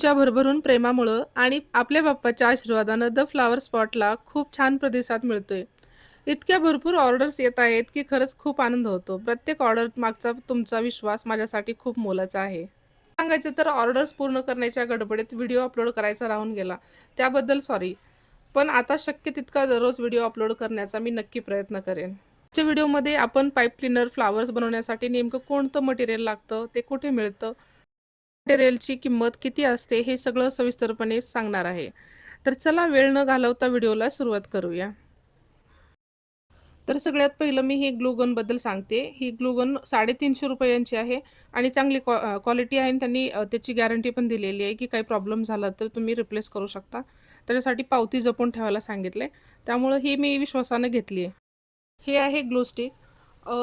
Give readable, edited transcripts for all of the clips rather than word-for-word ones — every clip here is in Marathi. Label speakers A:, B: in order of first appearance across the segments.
A: तुमच्या भरभरून प्रेमामुळं आणि आपल्या बाप्पाच्या आशीर्वादानं द फ्लॉवर स्पॉटला खूप छान प्रतिसाद मिळतोय. इतक्या भरपूर ऑर्डर्स येत आहेत, की खरंच खूप आनंद होतो. प्रत्येक ऑर्डर मागचा तुमचा विश्वास माझ्यासाठी खूप मोलाचा आहे. सांगायचं तर ऑर्डर्स पूर्ण करण्याच्या गडबडीत व्हिडिओ अपलोड करायचा राहून गेला. त्याबद्दल सॉरी. पण आता शक्य तितका दररोज व्हिडिओ अपलोड करण्याचा मी नक्की प्रयत्न करेन. आजच्या व्हिडिओमध्ये आपण पाईप क्लीनर फ्लॉवर्स बनवण्यासाठी नेमकं कोणतं मटेरियल लागतं, ते कुठे मिळतं, मटेरियलची किंमत किती असते, हे सगळं सविस्तरपणे सांगणार आहे. तर चला वेळ न घालवता व्हिडिओला सुरुवात करूया. तर सगळ्यात पहिलं मी हे ग्लू गनबद्दल सांगते. ही ग्लू गन ₹350 आहे आणि चांगली क्वालिटी आहे आणि त्यांनी त्याची गॅरंटी पण दिलेली आहे, की काही प्रॉब्लेम झाला तर तुम्ही रिप्लेस करू शकता. त्याच्यासाठी पावती जपून ठेवायला सांगितलंय. त्यामुळं ही मी विश्वासानं घेतली आहे. हे आहे ग्लू स्टिक.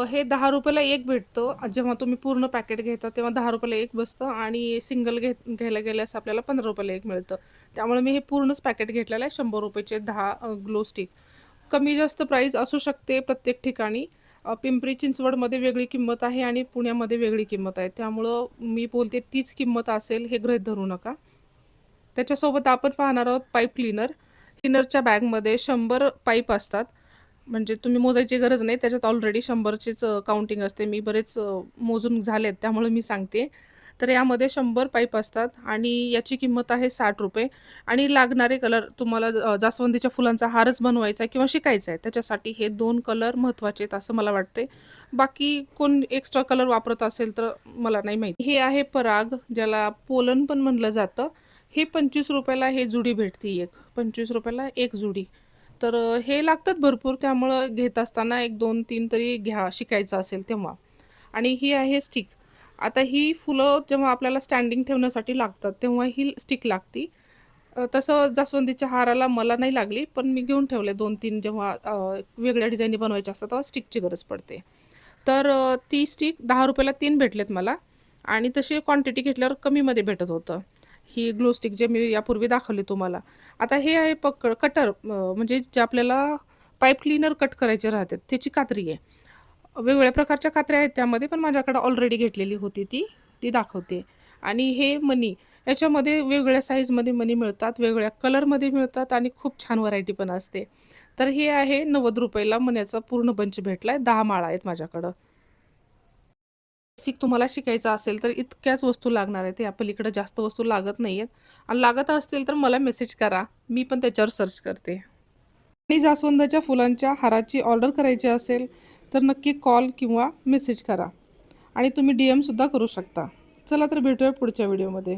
A: हे ₹10 ला एक भेटतं. जेव्हा तुम्ही पूर्ण पॅकेट घेता तेव्हा ₹10 ला एक बसतं आणि सिंगल घ्यायला गेल्यास आपल्याला ₹15 ला एक मिळतं. त्यामुळे मी हे पूर्णच पॅकेट घेतलेलं आहे. ₹100 चे 10 ग्लो स्टिक. कमी जास्त प्राईस असू शकते प्रत्येक ठिकाणी. पिंपरी चिंचवडमध्ये वेगळी किंमत आहे आणि पुण्यामध्ये वेगळी किंमत आहे. त्यामुळं मी बोलते तीच किंमत असेल हे गृहीत धरू नका. त्याच्यासोबत आपण पाहणार आहोत पाईप क्लीनर. क्लीनरच्या बॅगमध्ये 100 पाईप असतात. म्हणजे तुम्ही मोजायची गरज नाही. त्याच्यात ऑलरेडी 100चीच काउंटिंग असते. मी बरेच मोजून झालेत त्यामुळे मी सांगते. तर यामध्ये 100 पाईप असतात आणि याची किंमत आहे ₹60 आणि लागणारे कलर तुम्हाला जास्वंदीच्या फुलांचा हारच बनवायचा आहे किंवा शिकायचा आहे. त्याच्यासाठी हे 2 कलर महत्त्वाचे आहेत असं मला वाटते. बाकी कोण एक्स्ट्रा कलर वापरत असेल तर मला नाही माहिती. हे आहे पराग, ज्याला पोलन पण म्हणलं जातं. हे ₹25 ला हे जुडी भेटते एक. ₹25 एक जुडी. तर हे लागतात भरपूर त्यामुळं घेत असताना 1, 2, 3 तरी घ्या शिकायचं असेल तेव्हा. आणि ही आहे स्टिक. आता ही फुलं जेव्हा आपल्याला स्टँडिंग ठेवण्यासाठी लागतात, तेव्हा ही स्टिक लागती. तसं जास्वंदीच्या हाराला मला नाही लागली, पण मी घेऊन ठेवले 2-3 जेव्हा वेगळ्या डिझाईनी बनवायच्या असतात, तेव्हा स्टिकची गरज पडते. तर ती स्टिक ₹10 ला 3 भेटलेत मला आणि तशी क्वांटिटी घेतल्यावर कमीमध्ये भेटत होतं. ही ग्लो स्टिक जे मी यापूर्वी दाखवली तुम्हाला. आता हे आहे कटर म्हणजे जे आपल्याला पाईप क्लीनर कट करायचे राहतात, त्याची कात्री आहे. वेगवेगळ्या प्रकारच्या कात्र्या आहेत त्यामध्ये, पण माझ्याकडे ऑलरेडी घेतलेली होती ती, ती दाखवते. आणि हे मनी, याच्यामध्ये वेगवेगळ्या साईजमध्ये मनी मिळतात, वेगवेगळ्या कलरमध्ये मिळतात आणि खूप छान व्हरायटी पण असते. तर हे आहे ₹90 मण्याचा पूर्ण बंच भेटलाय. 10 माळा आहेत माझ्याकडं. बेसिक तुम्हाला शिकायचं असेल तर इतक्याच वस्तू लागणार आहेत. या पलीकडे जास्त वस्तू लागत नाहीयेत आणि लागत असतील तर मला मेसेज करा. मी पण त्याच्यावर सर्च करते. आणि जास्वंदाच्या फुलांच्या हाराची ऑर्डर करायची असेल तर नक्की कॉल किंवा मेसेज करा आणि तुम्ही DM सुद्धा करू शकता. चला तर भेटूया पुढच्या व्हिडिओमध्ये.